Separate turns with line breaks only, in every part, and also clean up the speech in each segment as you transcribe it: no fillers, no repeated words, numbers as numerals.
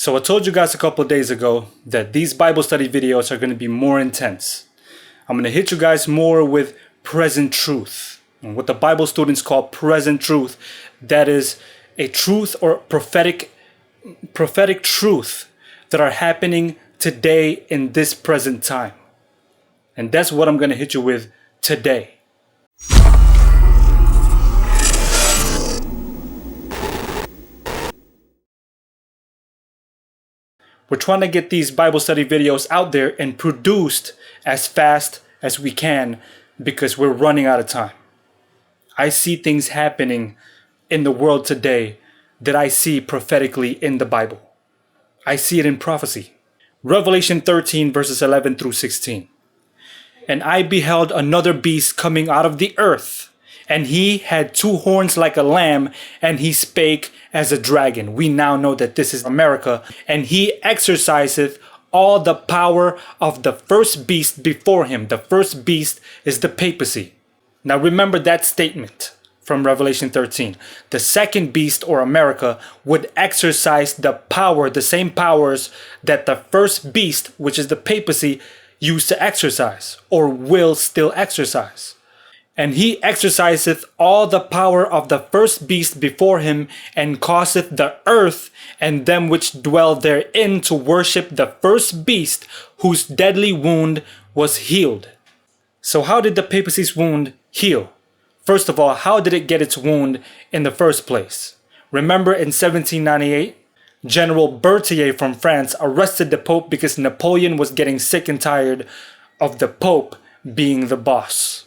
So I told you guys a couple of days ago that these Bible study videos are going to be more intense. I'm going to hit you guys more with present truth. And what the Bible students call present truth, that is a truth or prophetic truth that are happening today in this present time. And that's what I'm going to hit you with today. We're trying to get these Bible study videos out there and produced as fast as we can because we're running out of time. I see things happening in the world today that I see prophetically in the Bible. I see it in prophecy. Revelation 13 verses 11 through 16. And I beheld another beast coming out of the earth, and he had two horns like a lamb, and he spake as a dragon. We now know that this is America. And he exerciseth all the power of the first beast before him. The first beast is the papacy. Now remember that statement from Revelation 13. The second beast, or America, would exercise the power, the same powers that the first beast, which is the papacy, used to exercise, or will still exercise. And he exerciseth all the power of the first beast before him, and causeth the earth and them which dwell therein to worship the first beast, whose deadly wound was healed. So how did the papacy's wound heal? First of all, how did it get its wound in the first place? Remember in 1798, General Berthier from France arrested the Pope because Napoleon was getting sick and tired of the Pope being the boss.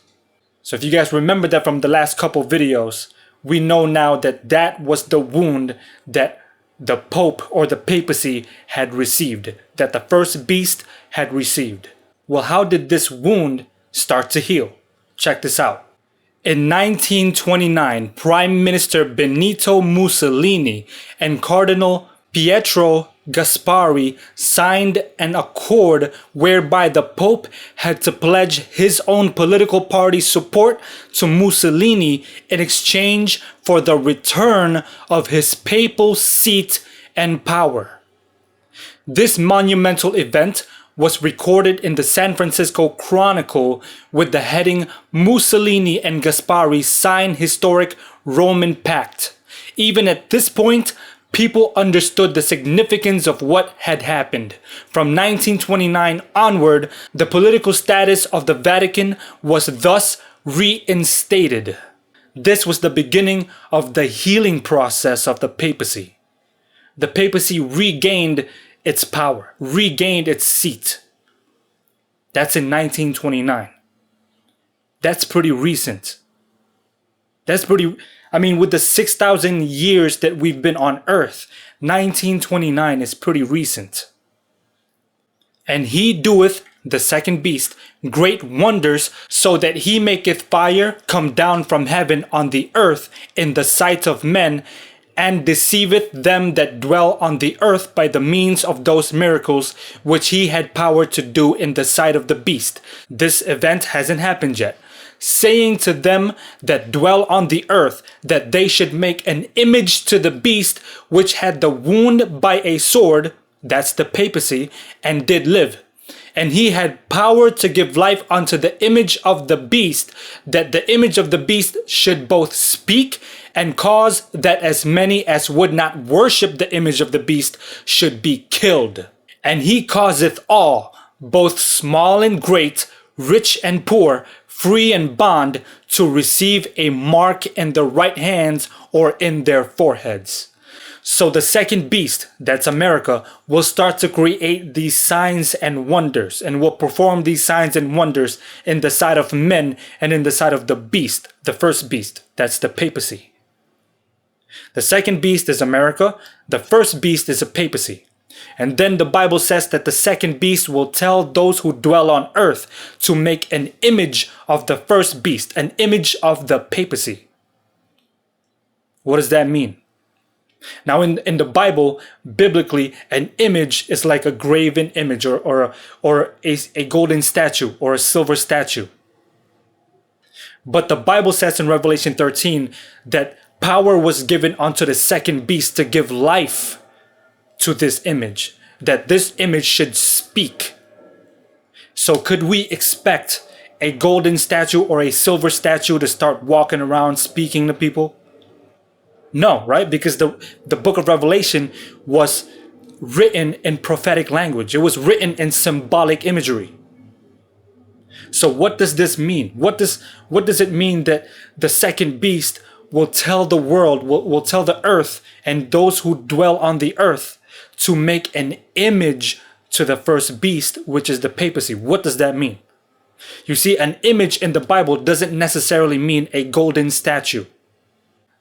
So if you guys remember that from the last couple videos, we know now that that was the wound that the Pope or the papacy had received, that the first beast had received. Well, how did this wound start to heal? Check this out. In 1929, Prime Minister Benito Mussolini and Cardinal Pietro Gasparri signed an accord whereby the Pope had to pledge his own political party's support to Mussolini in exchange for the return of his papal seat and power. This monumental event was recorded in the San Francisco Chronicle with the heading Mussolini and Gasparri sign historic Roman pact. Even at this point, people understood the significance of what had happened. From 1929 onward, the political status of the Vatican was thus reinstated. This was the beginning of the healing process of the papacy. The papacy regained its power, regained its seat. That's in 1929. That's pretty recent. With the 6,000 years that we've been on earth, 1929 is pretty recent. And he doeth, the second beast, great wonders, so that he maketh fire come down from heaven on the earth in the sight of men, and deceiveth them that dwell on the earth by the means of those miracles which he had power to do in the sight of the beast. This event hasn't happened yet. Saying to them that dwell on the earth that they should make an image to the beast which had the wound by a sword, that's the papacy, and did live. And he had power to give life unto the image of the beast, that the image of the beast should both speak and cause that as many as would not worship the image of the beast should be killed. And he causeth all, both small and great, rich and poor, free and bond, to receive a mark in their right hands or in their foreheads. So the second beast, that's America, will start to create these signs and wonders, and will perform these signs and wonders in the sight of men and in the sight of the beast, the first beast, that's the papacy. The second beast is America, the first beast is a papacy. And then the Bible says that the second beast will tell those who dwell on earth to make an image of the first beast, an image of the papacy. What does that mean? Now in the Bible, biblically, an image is like a graven image or a golden statue or a silver statue. But the Bible says in Revelation 13 that power was given unto the second beast to give life to this image, that this image should speak. So could we expect a golden statue or a silver statue to start walking around speaking to people? No, right? Because the book of Revelation was written in prophetic language. It was written in symbolic imagery. So what does this mean? What does it mean that the second beast will tell the world, will tell the earth and those who dwell on the earth to make an image to the first beast, which is the papacy? What does that mean? You see, an image in the Bible doesn't necessarily mean a golden statue.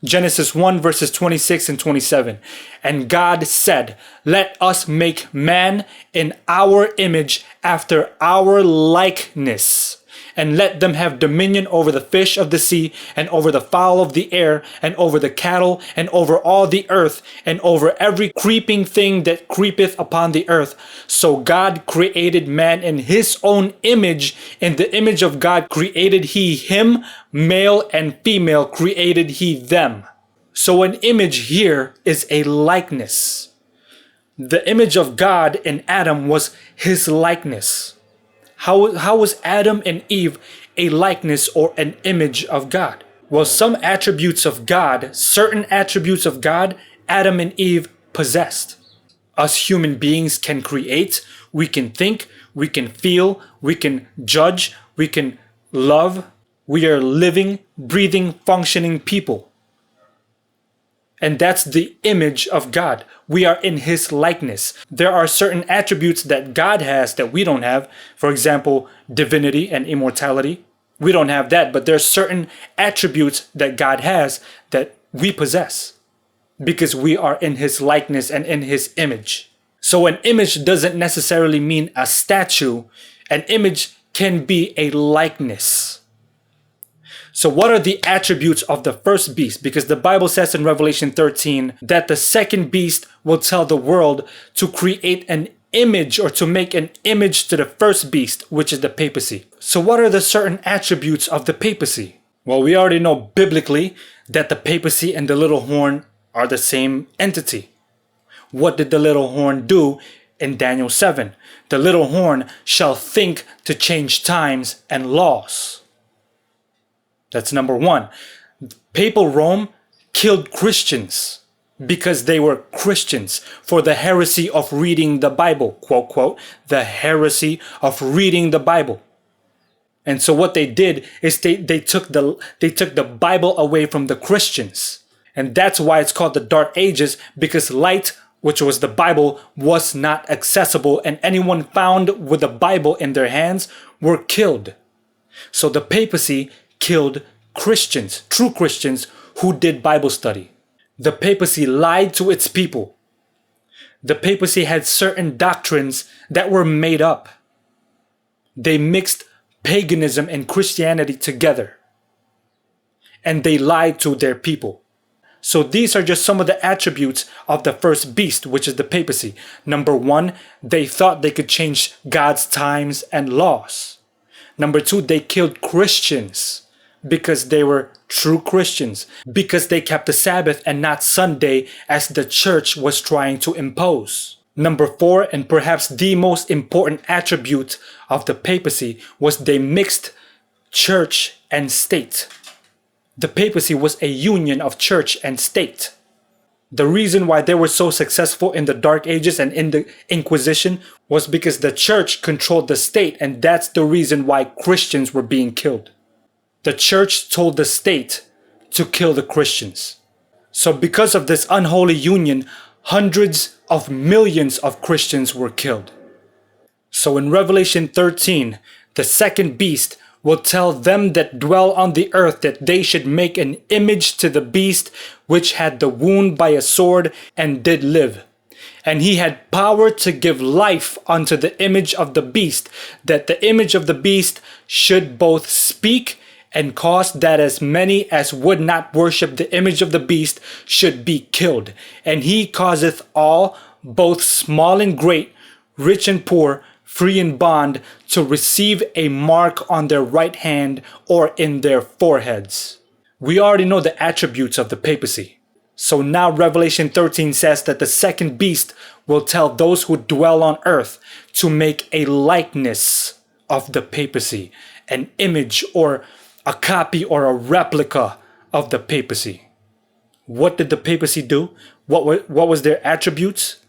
Genesis 1 verses 26 and 27. And God said, let us make man in our image after our likeness, and let them have dominion over the fish of the sea, and over the fowl of the air, and over the cattle, and over all the earth, and over every creeping thing that creepeth upon the earth. So God created man in his own image. In the image of God created he him, male and female created he them. So an image here is a likeness. The image of God in Adam was his likeness. How was Adam and Eve a likeness or an image of God? Well, some attributes of God, certain attributes of God, Adam and Eve possessed. Us human beings can create, we can think, we can feel, we can judge, we can love. We are living, breathing, functioning people. And that's the image of God. We are in his likeness. There are certain attributes that God has that we don't have. For example, divinity and immortality. We don't have that, but there are certain attributes that God has that we possess because we are in his likeness and in his image. So an image doesn't necessarily mean a statue. An image can be a likeness. So what are the attributes of the first beast? Because the Bible says in Revelation 13 that the second beast will tell the world to create an image or to make an image to the first beast, which is the papacy. So what are the certain attributes of the papacy? Well, we already know biblically that the papacy and the little horn are the same entity. What did the little horn do in Daniel 7? The little horn shall think to change times and laws. That's number one. Papal Rome killed Christians because they were Christians for the heresy of reading the Bible, quote, quote, the heresy of reading the Bible. And so what they did is they took the Bible away from the Christians. And that's why it's called the Dark Ages, because light, which was the Bible, was not accessible, and anyone found with the Bible in their hands were killed. So the papacy killed Christians, true Christians who did Bible study. The papacy lied to its people. The papacy had certain doctrines that were made up. They mixed paganism and Christianity together. And they lied to their people. So these are just some of the attributes of the first beast, which is the papacy. Number one, they thought they could change God's times and laws. Number two, they killed Christians because they were true Christians, because they kept the Sabbath and not Sunday as the church was trying to impose. Number four, and perhaps the most important attribute of the papacy, was they mixed church and state. The papacy was a union of church and state. The reason why they were so successful in the Dark Ages and in the Inquisition was because the church controlled the state, and that's the reason why Christians were being killed. The church told the state to kill the Christians. So because of this unholy union, hundreds of millions of Christians were killed. So in Revelation 13, the second beast will tell them that dwell on the earth that they should make an image to the beast which had the wound by a sword and did live. And he had power to give life unto the image of the beast, that the image of the beast should both speak and cause that as many as would not worship the image of the beast should be killed. And he causeth all, both small and great, rich and poor, free and bond, to receive a mark on their right hand or in their foreheads. We already know the attributes of the papacy. So now Revelation 13 says that the second beast will tell those who dwell on earth to make a likeness of the papacy, an image or a copy or a replica of the papacy. What did the papacy do? What was their attributes?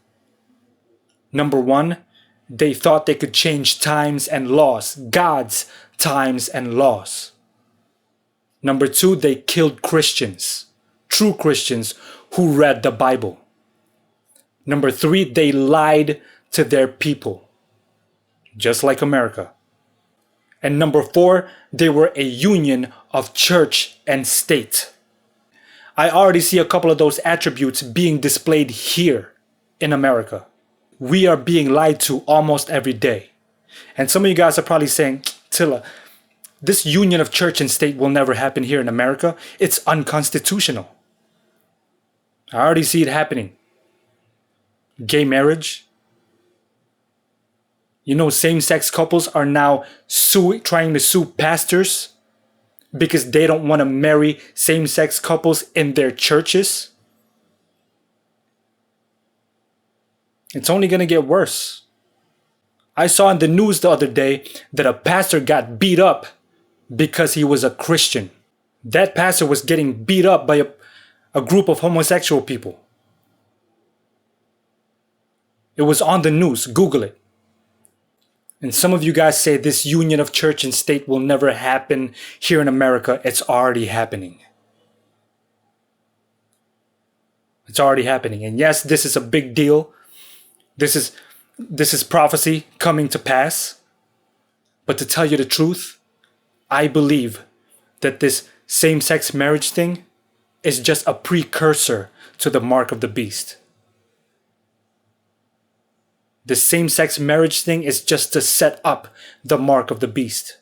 Number one, they thought they could change times and laws, God's times and laws. Number two, they killed Christians, true Christians who read the Bible. Number three, they lied to their people, just like America. And number four, they were a union of church and state. I already see a couple of those attributes being displayed here in America. We are being lied to almost every day. And some of you guys are probably saying, Tilla, this union of church and state will never happen here in America. It's unconstitutional. I already see it happening. Gay marriage. You know, same-sex couples are now trying to sue pastors because they don't want to marry same-sex couples in their churches. It's only going to get worse. I saw in the news the other day that a pastor got beat up because he was a Christian. That pastor was getting beat up by a group of homosexual people. It was on the news. Google it. And some of you guys say this union of church and state will never happen here in America. It's already happening. It's already happening. And yes, this is a big deal. This is prophecy coming to pass. But to tell you the truth, I believe that this same-sex marriage thing is just a precursor to the mark of the beast. The same-sex marriage thing is just to set up the mark of the beast.